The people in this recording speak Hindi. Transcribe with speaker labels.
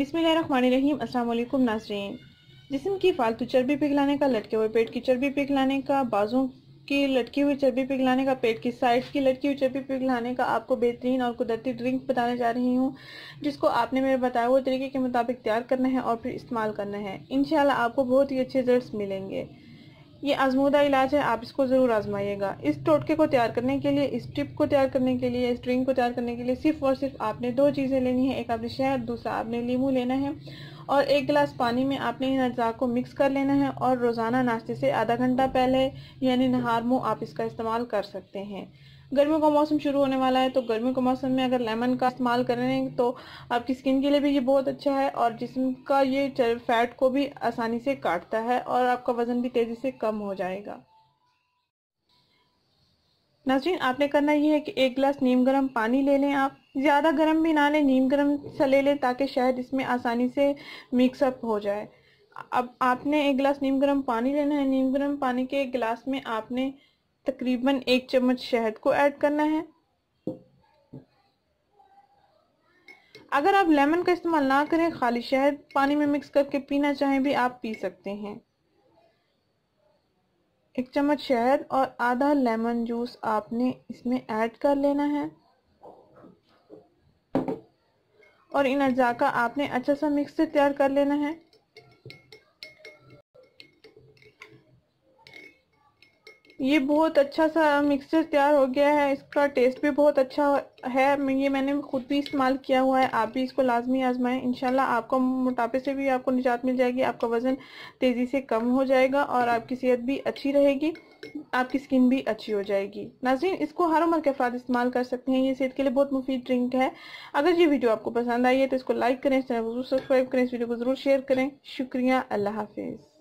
Speaker 1: बिस्मिल्लाहिर्रहमानिर्रहीम। अस्सलाम वालेकुम नाज़रीन। जिस्म की फालतू चर्बी पिघलाने का, लटके हुए पेट की चर्बी पिघलाने का, बाजों की लटकी हुई चर्बी पिघलाने का, पेट की साइड की लटकी हुई चर्बी पिघलाने का आपको बेहतरीन और कुदरती ड्रिंक बताने जा रही हूँ, जिसको आपने मेरे बताए हुए तरीके के मुताबिक तैयार करना है और फिर इस्तेमाल करना है। इंशाल्लाह आपको बहुत ही अच्छे रिजल्ट्स मिलेंगे। ये आजमूदा इलाज है, आप इसको ज़रूर आजमाइएगा। इस टोटके को तैयार करने के लिए, इस टिप को तैयार करने के लिए, इस ड्रिंक को तैयार करने के लिए सिर्फ और सिर्फ आपने दो चीज़ें लेनी है। एक आपने शहद, दूसरा आपने नींबू लेना है और एक गिलास पानी में आपने इन अज्जा को मिक्स कर लेना है और रोज़ाना नाश्ते से आधा घंटा पहले यानी नहार मुँह आप इसका इस्तेमाल कर सकते हैं। गर्मियों का मौसम शुरू होने वाला है, तो गर्मियों के मौसम में अगर लेमन का इस्तेमाल करें तो आपकी स्किन के लिए भी ये बहुत अच्छा है और जिस्म का ये फैट को भी आसानी से काटता है और आपका वजन भी तेजी से कम हो जाएगा। नाज़रीन, आपने करना ये है कि एक गिलास नीम गर्म पानी ले लें। आप ज़्यादा गर्म भी ना लें, नीम गर्म सा ले लें ताकि शहद इसमें आसानी से मिक्सअप हो जाए। अब आपने एक गिलास नीम गर्म पानी लेना है। नीम गर्म पानी के एक गिलास में आपने तकरीबन 1 चम्मच शहद को ऐड करना है। अगर आप लेमन का इस्तेमाल ना करें, खाली शहद पानी में मिक्स करके पीना चाहें भी आप पी सकते हैं। 1 चम्मच शहद और आधा लेमन जूस आपने इसमें ऐड कर लेना है और इन अज्जा का आपने अच्छा सा मिक्सचर तैयार कर लेना है। ये बहुत अच्छा सा मिक्सचर तैयार हो गया है, इसका टेस्ट भी बहुत अच्छा है। ये मैंने खुद भी इस्तेमाल किया हुआ है, आप भी इसको लाजमी आजमाएं। इंशाल्लाह आपको मोटापे से भी आपको निजात मिल जाएगी, आपका वजन तेज़ी से कम हो जाएगा और आपकी सेहत भी अच्छी रहेगी, आपकी स्किन भी अच्छी हो जाएगी। नाज़रीन, इसको हर उम्र के अफराद इस्तेमाल कर सकते हैं, ये सेहत के लिए बहुत मुफीद ड्रिंक है। अगर ये वीडियो आपको पसंद आई है तो इसको लाइक करें, चैनल को सब्सक्राइब करें, इस वीडियो को ज़रूर शेयर करें। शुक्रिया, अल्लाह हाफिज़।